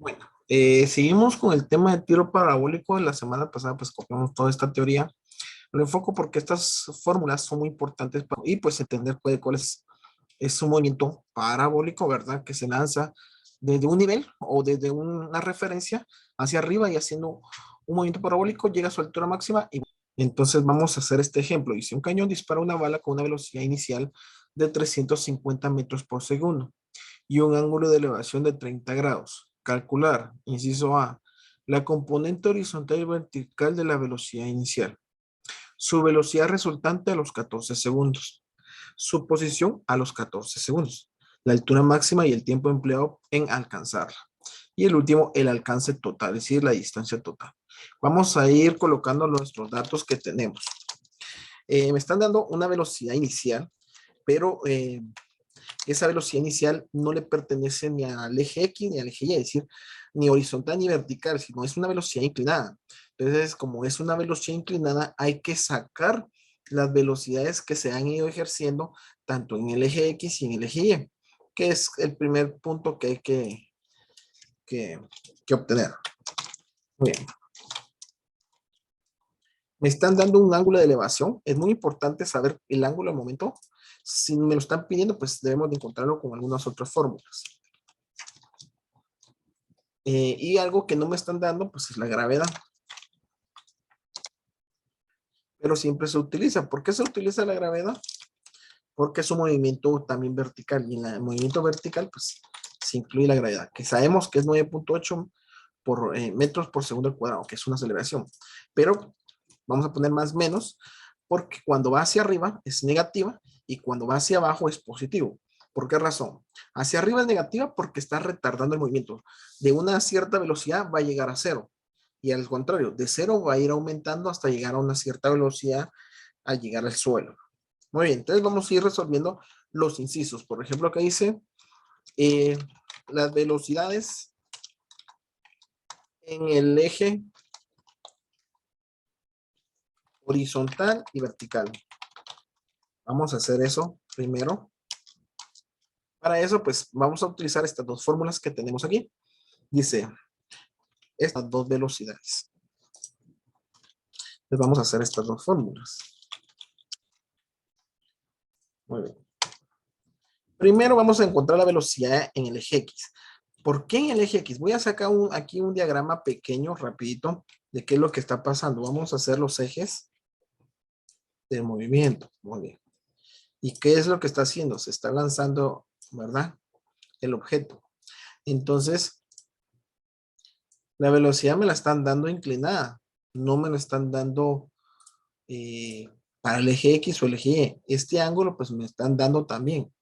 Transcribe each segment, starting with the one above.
Bueno, seguimos con el tema de tiro parabólico. La semana pasada pues copiamos toda esta teoría. Lo enfoco porque estas fórmulas son muy importantes y pues entender cuál es un movimiento parabólico, ¿verdad? Que se lanza desde un nivel o desde una referencia hacia arriba y haciendo un movimiento parabólico llega a su altura máxima. Y entonces vamos a hacer este ejemplo. Dice un cañón dispara una bala con una velocidad inicial de 350 metros por segundo y un ángulo de elevación de 30 grados. Calcular, inciso A, la componente horizontal y vertical de la velocidad inicial. Su velocidad resultante a los 14 segundos. Su posición a los 14 segundos. La altura máxima y el tiempo empleado en alcanzarla. Y el último, el alcance total, es decir, la distancia total. Vamos a ir colocando nuestros datos que tenemos. Me están dando una velocidad inicial, pero esa velocidad inicial no le pertenece ni al eje X ni al eje Y, es decir, ni horizontal ni vertical, sino es una velocidad inclinada. Entonces, como es una velocidad inclinada, hay que sacar las velocidades que se han ido ejerciendo tanto en el eje X y en el eje Y, que es el primer punto que hay que obtener. Muy bien. Me están dando un ángulo de elevación. Es muy importante saber el ángulo al momento. Si me lo están pidiendo, pues debemos de encontrarlo con algunas otras fórmulas. Y algo que no me están dando, pues es la gravedad. Pero siempre se utiliza. ¿Por qué se utiliza la gravedad? Porque es un movimiento también vertical. Y en el movimiento vertical, pues se incluye la gravedad, que sabemos que es 9.8 por metros por segundo al cuadrado, que es una aceleración. Pero vamos a poner más menos, porque cuando va hacia arriba es negativa y cuando va hacia abajo es positivo. ¿Por qué razón? Hacia arriba es negativa porque está retardando el movimiento. De una cierta velocidad va a llegar a cero. Y al contrario, de cero va a ir aumentando hasta llegar a una cierta velocidad al llegar al suelo. Muy bien, entonces vamos a ir resolviendo los incisos. Por ejemplo, acá dice las velocidades en el eje horizontal y vertical. Vamos a hacer eso primero. Para eso, pues vamos a utilizar estas dos fórmulas que tenemos aquí. Dice, estas dos velocidades. Entonces vamos a hacer estas dos fórmulas. Muy bien. Primero vamos a encontrar la velocidad en el eje X. ¿Por qué en el eje X? Voy a sacar aquí un diagrama pequeño, rapidito, de qué es lo que está pasando. Vamos a hacer los ejes de movimiento. Muy bien. ¿Y qué es lo que está haciendo? Se está lanzando, ¿verdad? El objeto. Entonces, la velocidad me la están dando inclinada. No me la están dando para el eje X o el eje Y. Este ángulo, pues me están dando también.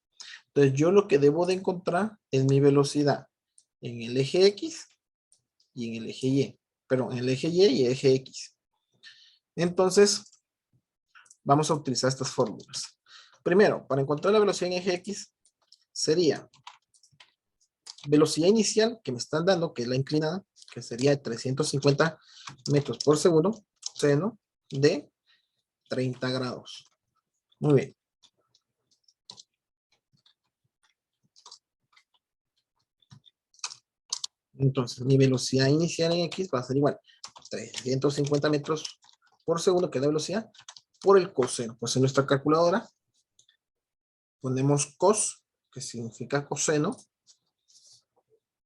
Entonces, yo lo que debo de encontrar es mi velocidad en el eje X y en el eje Y. Pero en el eje Y y el eje X. Entonces, vamos a utilizar estas fórmulas. Primero, para encontrar la velocidad en eje X, sería velocidad inicial que me están dando, que es la inclinada, que sería de 350 metros por segundo, seno de 30 grados. Muy bien. Entonces, mi velocidad inicial en X va a ser igual a 350 metros por segundo, que es la velocidad, por el coseno. Pues en nuestra calculadora ponemos cos, que significa coseno,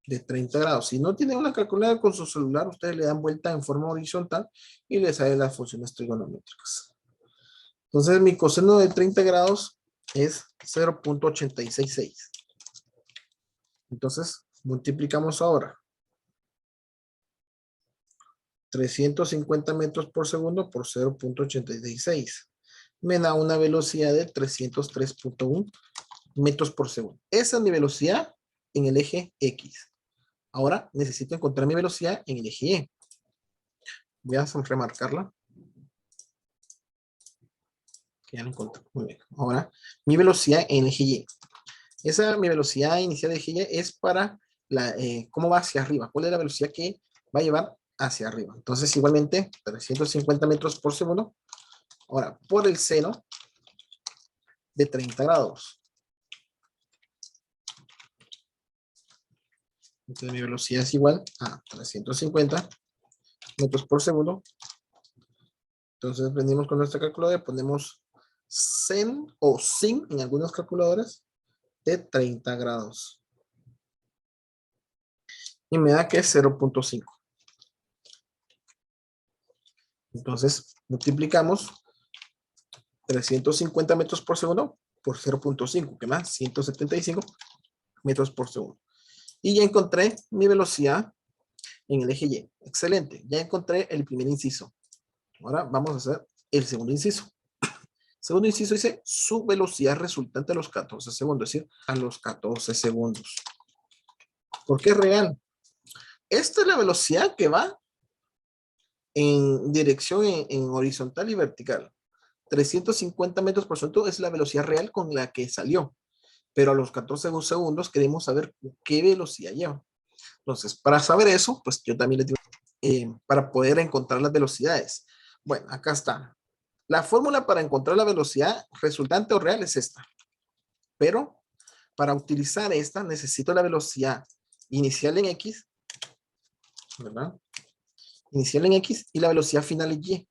de 30 grados. Si no tienen una calculadora con su celular, ustedes le dan vuelta en forma horizontal y les salen las funciones trigonométricas. Entonces, mi coseno de 30 grados es 0.866. Entonces, multiplicamos ahora 350 metros por segundo por 0.86. Me da una velocidad de 303.1 metros por segundo. Esa es mi velocidad en el eje X. Ahora necesito encontrar mi velocidad en el eje Y. Voy a remarcarla. Que ya la encontré. Muy bien. Ahora, mi velocidad en el eje Y. Mi velocidad inicial del eje Y es para cómo va hacia arriba. ¿Cuál es la velocidad que va a llevar hacia arriba? Entonces, igualmente, 350 metros por segundo. Ahora, por el seno de 30 grados. Entonces mi velocidad es igual a 350 metros por segundo. Entonces venimos con nuestra calculadora y ponemos sin o sin en algunas calculadoras de 30 grados. Y me da que es 0.5. Entonces multiplicamos 350 metros por segundo por 0.5, que más 175 metros por segundo. Y ya encontré mi velocidad en el eje Y. Excelente, ya encontré el primer inciso. Ahora vamos a hacer el segundo inciso. Segundo inciso dice su velocidad resultante a los 14 segundos, es decir, a los 14 segundos. ¿Por qué es real? Esta es la velocidad que va en dirección en horizontal y vertical. 350 metros por segundo es la velocidad real con la que salió. Pero a los 14 segundos queremos saber qué velocidad lleva. Entonces, para saber eso, pues yo también les digo, para poder encontrar las velocidades. Bueno, acá está. La fórmula para encontrar la velocidad resultante o real es esta. Pero para utilizar esta necesito la velocidad inicial en X, ¿verdad? Inicial en X y la velocidad final en Y.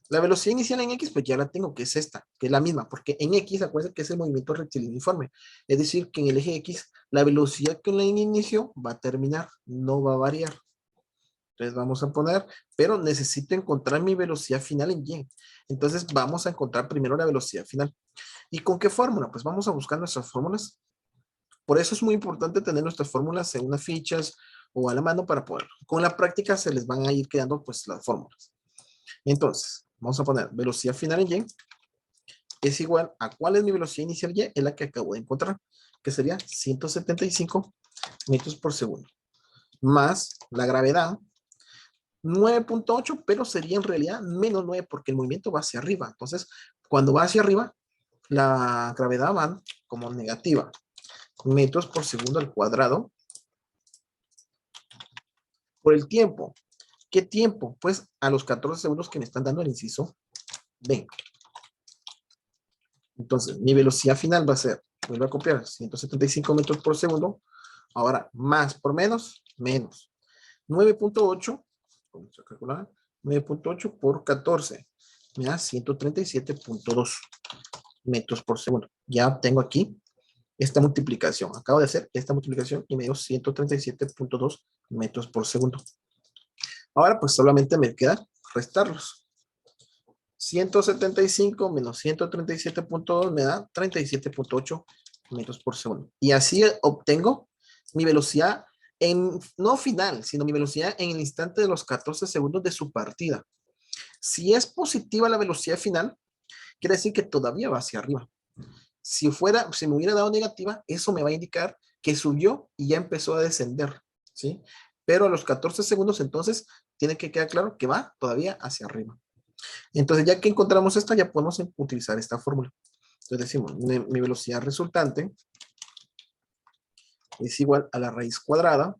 La velocidad inicial en X, pues ya la tengo, que es esta, que es la misma, porque en X, acuérdense que es el movimiento rectilíneo uniforme. Es decir, que en el eje X, la velocidad que la inicio va a terminar, no va a variar. Entonces vamos a poner, pero necesito encontrar mi velocidad final en Y. Entonces vamos a encontrar primero la velocidad final. ¿Y con qué fórmula? Pues vamos a buscar nuestras fórmulas. Por eso es muy importante tener nuestras fórmulas en unas fichas o a la mano para poder. Con la práctica se les van a ir quedando pues las fórmulas. Entonces, vamos a poner velocidad final en Y es igual a ¿cuál es mi velocidad inicial Y? Es la que acabo de encontrar, que sería 175 metros por segundo. Más la gravedad, 9.8, pero sería en realidad menos 9 porque el movimiento va hacia arriba. Entonces, cuando va hacia arriba, la gravedad va como negativa. Metros por segundo al cuadrado. Por el tiempo. ¿Qué tiempo? Pues a los 14 segundos que me están dando el inciso B. Entonces, mi velocidad final va a ser, vuelvo a copiar, 175 metros por segundo. Ahora, más por menos, menos. 9.8, vamos a calcular, 9.8 por 14, me da 137.2 metros por segundo. Ya tengo aquí esta multiplicación. Acabo de hacer esta multiplicación y me dio 137.2 metros por segundo. Ahora, pues solamente me queda restarlos. 175 menos 137.2 me da 37.8 metros por segundo. Y así obtengo mi velocidad no final, sino mi velocidad en el instante de los 14 segundos de su partida. Si es positiva la velocidad final, quiere decir que todavía va hacia arriba. Si me hubiera dado negativa, eso me va a indicar que subió y ya empezó a descender, ¿sí? Pero a los 14 segundos, entonces, tiene que quedar claro que va todavía hacia arriba. Entonces, ya que encontramos esta, ya podemos utilizar esta fórmula. Entonces decimos, mi velocidad resultante es igual a la raíz cuadrada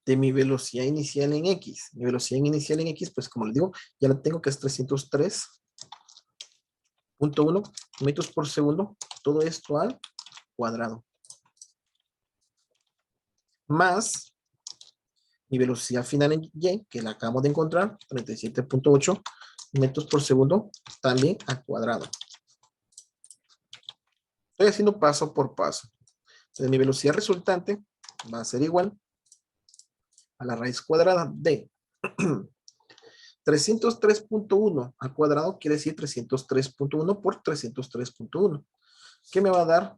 de mi velocidad inicial en X. Mi velocidad inicial en X, pues como les digo, ya la tengo que es 303.1 metros por segundo. Todo esto al cuadrado. Más mi velocidad final en Y, que la acabamos de encontrar, 37.8 metros por segundo, también al cuadrado. Estoy haciendo paso por paso. Entonces, mi velocidad resultante va a ser igual a la raíz cuadrada de 303.1 al cuadrado, quiere decir 303.1 por 303.1, que me va a dar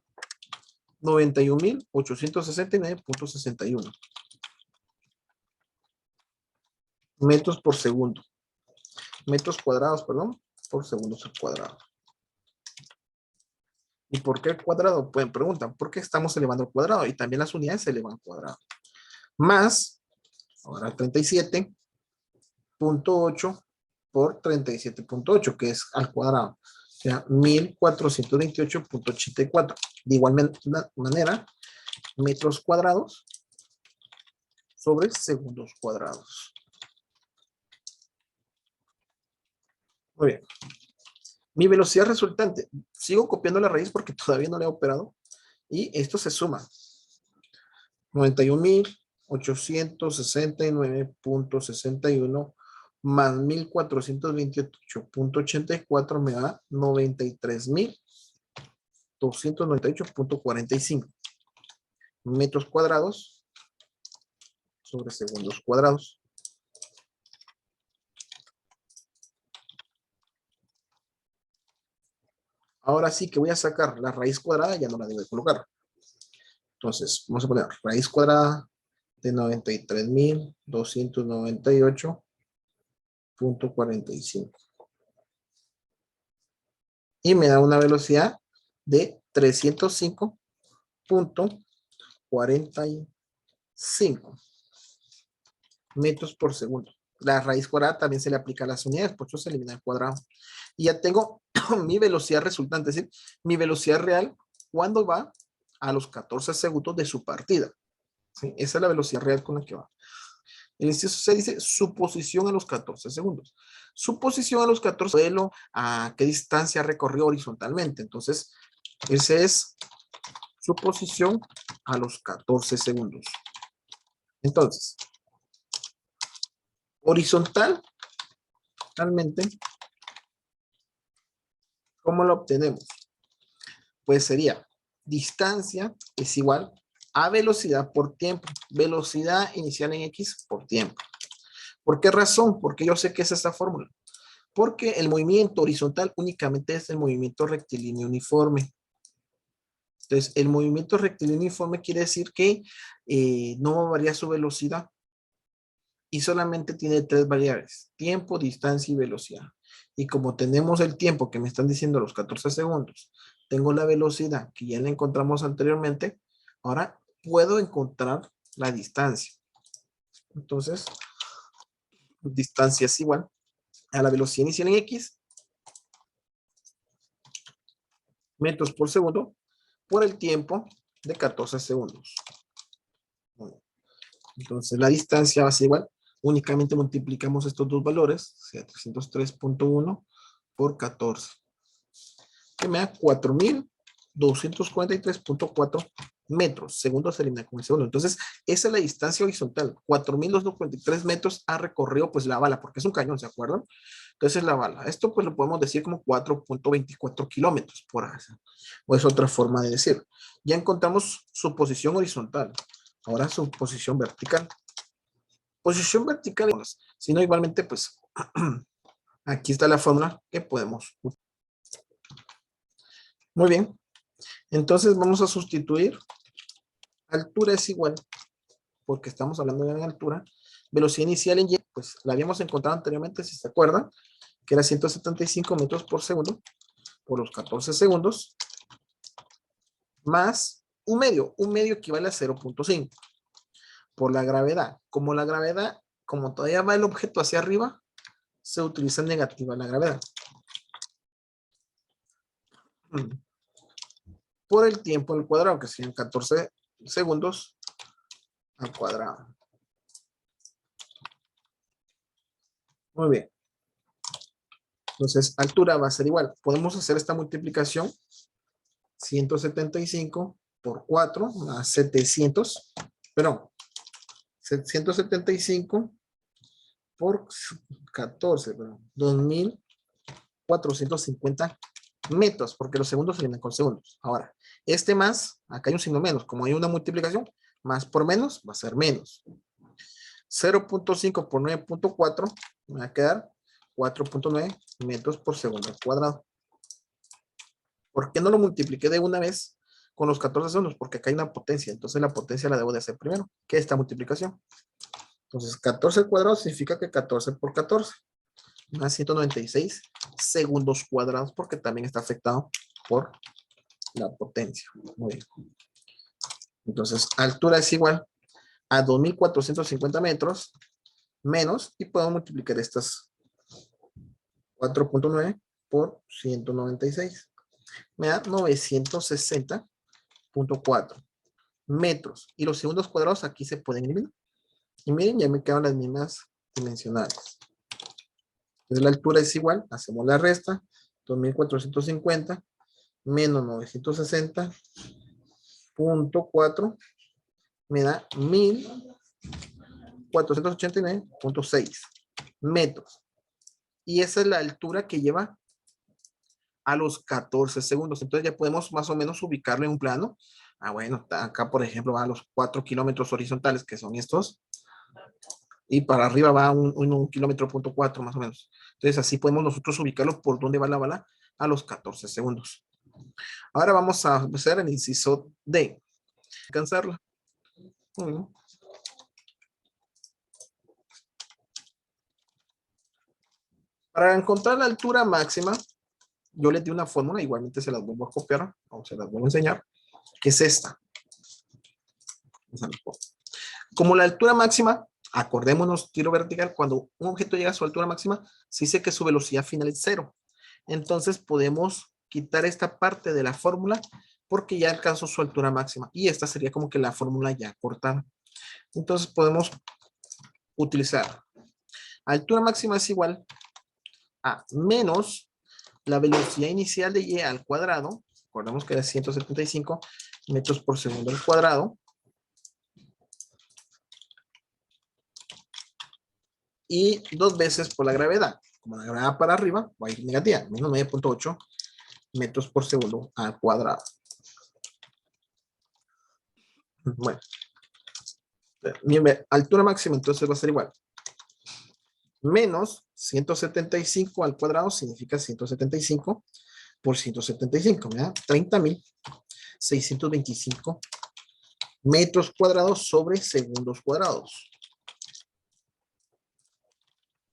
91.869.61 metros por segundo. Metros cuadrados, perdón, por segundos al cuadrado. ¿Y por qué el cuadrado? Pueden preguntar, ¿por qué estamos elevando al cuadrado? Y también las unidades se elevan al cuadrado. Más, ahora 37.8 por 37.8, que es al cuadrado. O sea, 1428.84. De igual manera, metros cuadrados sobre segundos cuadrados. Muy bien. Mi velocidad resultante, sigo copiando la raíz porque todavía no la he operado. Y esto se suma. 91.869.61 más 1.428.84 me da 93.298.45 metros cuadrados sobre segundos cuadrados. Ahora sí que voy a sacar la raíz cuadrada, ya no la debo de colocar. Entonces, vamos a poner raíz cuadrada de 93.298.45. Y me da una velocidad de 305.45 metros por segundo. La raíz cuadrada también se le aplica a las unidades, por eso se elimina el cuadrado. Y ya tengo mi velocidad resultante, es decir, mi velocidad real cuando va a los 14 segundos de su partida. ¿Sí? Esa es la velocidad real con la que va. El inciso se dice su posición a los 14 segundos. Su posición a los 14 segundos, a qué distancia recorrió horizontalmente. Entonces, ese es su posición a los 14 segundos. Entonces, horizontal, realmente, ¿cómo lo obtenemos? Pues sería distancia es igual a velocidad por tiempo. Velocidad inicial en X por tiempo. ¿Por qué razón? Porque yo sé que es esta fórmula. Porque el movimiento horizontal únicamente es el movimiento rectilíneo uniforme. Entonces, el movimiento rectilíneo uniforme quiere decir que no varía su velocidad y solamente tiene tres variables: tiempo, distancia y velocidad. Y como tenemos el tiempo que me están diciendo los 14 segundos, tengo la velocidad que ya la encontramos anteriormente, ahora puedo encontrar la distancia. Entonces, distancia es igual a la velocidad inicial en X, metros por segundo, por el tiempo de 14 segundos. Entonces, la distancia va a ser igual. Únicamente multiplicamos estos dos valores, o sea, 303.1 por 14. Que me da 4.243.4 metros. Segundo se elimina con el segundo. Entonces, esa es la distancia horizontal. 4.243 metros ha recorrido pues la bala, porque es un cañón, ¿se acuerdan? Entonces, la bala. Esto pues lo podemos decir como 4.24 kilómetros por hora. O es otra forma de decir. Ya encontramos su posición horizontal. Ahora su posición vertical. Posición vertical, si no igualmente pues aquí está la fórmula que podemos. Muy bien, entonces vamos a sustituir. Altura es igual, porque estamos hablando de altura. Velocidad inicial en Y, pues la habíamos encontrado anteriormente, si se acuerdan, que era 175 metros por segundo por los 14 segundos, más un medio. Un medio equivale a 0.5 por la gravedad. Como la gravedad, como todavía va el objeto hacia arriba, se utiliza negativa la gravedad. Por el tiempo al cuadrado, que serían 14 segundos al cuadrado. Muy bien. Entonces, altura va a ser igual. Podemos hacer esta multiplicación. 175 por 4 más 700. Perdón. 175 por 14. Perdón, 2.450 metros, porque los segundos se eliminan con segundos. Ahora, este más, acá hay un signo menos. Como hay una multiplicación, más por menos va a ser menos. 0.5 por 9.4 me va a quedar 4.9 metros por segundo al cuadrado. ¿Por qué no lo multipliqué de una vez con los 14 segundos? Porque acá hay una potencia, entonces la potencia la debo de hacer primero, que es esta multiplicación. Entonces 14 al cuadrado significa que 14 por 14 más 196 segundos cuadrados, porque también está afectado por la potencia. Muy bien. Entonces altura es igual a 2.450 metros menos, y puedo multiplicar estas 4.9 por 196. Me da 960.4 metros. Y los segundos cuadrados aquí se pueden eliminar. Y miren, ya me quedan las mismas dimensionales. Entonces la altura es igual, hacemos la resta, 2.450 menos 960 4 me da 1489.6 metros. Y esa es la altura que lleva a los 14 segundos. Entonces ya podemos más o menos ubicarlo en un plano. Ah, bueno, acá por ejemplo va a los 4 kilómetros horizontales, que son estos. Y para arriba va un kilómetro punto 4 más o menos. Entonces así podemos nosotros ubicarlo por dónde va la bala a los 14 segundos. Ahora vamos a hacer el inciso D. Alcanzarla. Para encontrar la altura máxima, yo les di una fórmula, igualmente se las vuelvo a copiar, o se las vuelvo a enseñar, que es esta. Como la altura máxima, acordémonos, tiro vertical, cuando un objeto llega a su altura máxima, se dice que su velocidad final es 0. Entonces podemos quitar esta parte de la fórmula porque ya alcanzó su altura máxima. Y esta sería como que la fórmula ya cortada. Entonces podemos utilizar altura máxima es igual a menos la velocidad inicial de y al cuadrado. Recordemos que era 175 metros por segundo al cuadrado. Y 2 veces por la gravedad. Como la gravedad para arriba, va a ir negativa, menos 9.8 metros por segundo al cuadrado. Bueno, bien, altura máxima entonces va a ser igual. Menos 175 al cuadrado significa 175 por 175, me da 30.625 metros cuadrados sobre segundos cuadrados.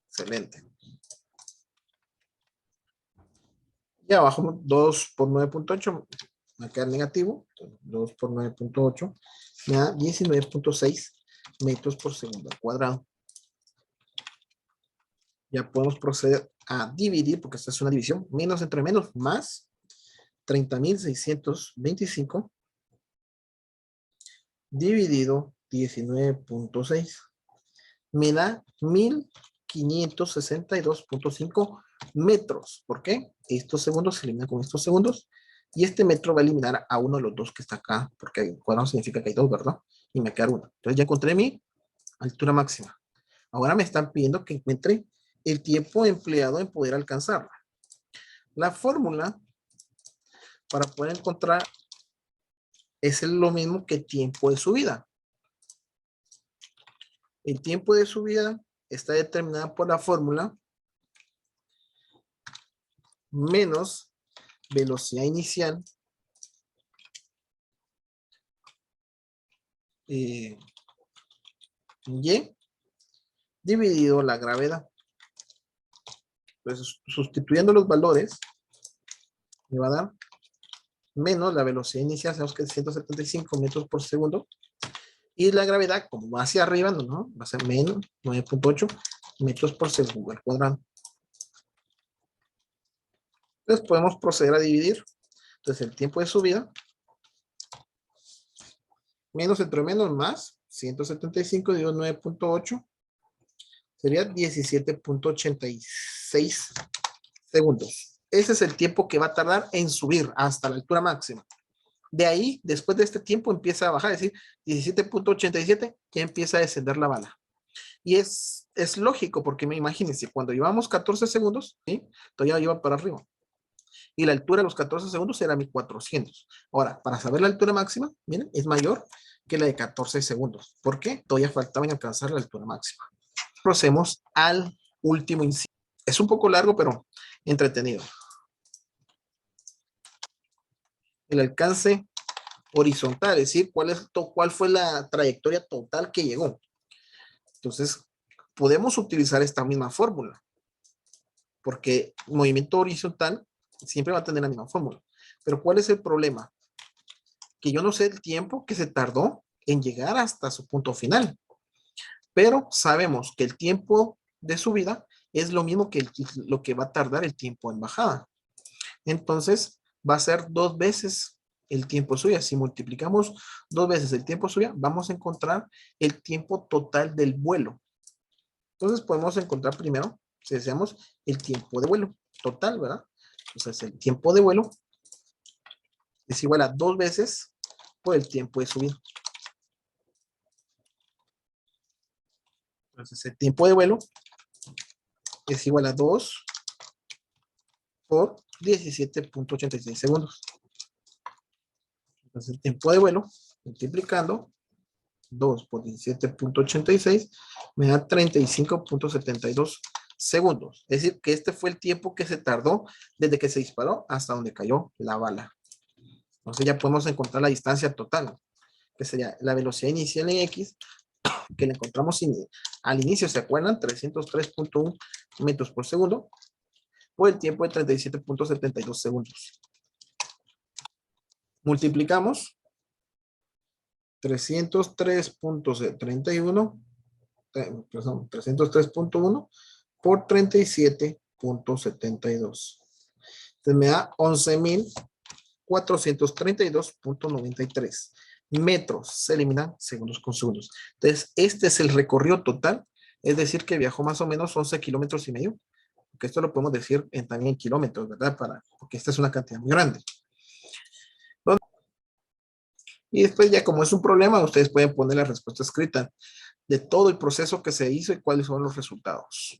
Excelente. Y abajo 2 por 9.8 va a quedar negativo. 2 por 9.8 me da 19.6 metros por segundo al cuadrado. Ya podemos proceder a dividir, porque esta es una división, menos entre menos, más 30.625 dividido 19.6 me da 1562.5 metros. ¿Por qué? Estos segundos se eliminan con estos segundos y este metro va a eliminar a uno de los dos que está acá, porque el cuadrado significa que hay dos, ¿verdad? Y me queda uno. Entonces ya encontré mi altura máxima. Ahora me están pidiendo que encuentre el tiempo empleado en poder alcanzarla. La fórmula para poder encontrar es lo mismo que tiempo de subida. El tiempo de subida está determinado por la fórmula menos velocidad inicial y dividido la gravedad. Entonces, sustituyendo los valores, me va a dar menos la velocidad inicial, sabemos que es 175 metros por segundo, y la gravedad, como va hacia arriba, no, va a ser menos 9.8 metros por segundo al cuadrado. Entonces podemos proceder a dividir. Entonces el tiempo de subida, menos entre menos más, 175 dividido 9.8, sería 17.86 segundos. Ese es el tiempo que va a tardar en subir hasta la altura máxima. De ahí, después de este tiempo, empieza a bajar, es decir, 17.87, ya empieza a descender la bala. Y es lógico, porque imagínense, cuando llevamos 14 segundos, ¿sí? Todavía iba para arriba. Y la altura de los 14 segundos era 1400. Ahora, para saber la altura máxima, miren, es mayor que la de 14 segundos. ¿Por qué? Todavía faltaba en alcanzar la altura máxima. Procedemos al último inciso. Es un poco largo, pero entretenido. El alcance horizontal, es decir, cuál fue la trayectoria total que llegó. Entonces, podemos utilizar esta misma fórmula, porque movimiento horizontal siempre va a tener la misma fórmula. Pero ¿cuál es el problema? Que yo no sé el tiempo que se tardó en llegar hasta su punto final. Pero sabemos que el tiempo de subida es lo mismo que lo que va a tardar el tiempo en bajada. Entonces, va a ser 2 veces el tiempo de subida. Si multiplicamos 2 veces el tiempo de subida, vamos a encontrar el tiempo total del vuelo. Entonces, podemos encontrar primero, si deseamos, el tiempo de vuelo total, ¿verdad? Entonces, el tiempo de vuelo es igual a 2 veces por el tiempo de subida. Entonces, el tiempo de vuelo es igual a 2 por 17.86 segundos. Entonces, el tiempo de vuelo, multiplicando 2 por 17.86, me da 35.72 segundos. Es decir, que este fue el tiempo que se tardó desde que se disparó hasta donde cayó la bala. Entonces ya podemos encontrar la distancia total, que sería la velocidad inicial en X, que la encontramos al inicio, ¿se acuerdan? 303.1 metros por segundo, por el tiempo de 37.72 segundos. Multiplicamos 303.31, perdón, 303.1 por 37.72. Entonces me da 11.432.93 metros. Se eliminan segundos con segundos. Entonces, este es el recorrido total. Es decir, que viajó más o menos 11 kilómetros y medio. Porque esto lo podemos decir también en kilómetros, ¿verdad? Porque esta es una cantidad muy grande. Y después ya como es un problema, ustedes pueden poner la respuesta escrita de todo el proceso que se hizo y cuáles son los resultados.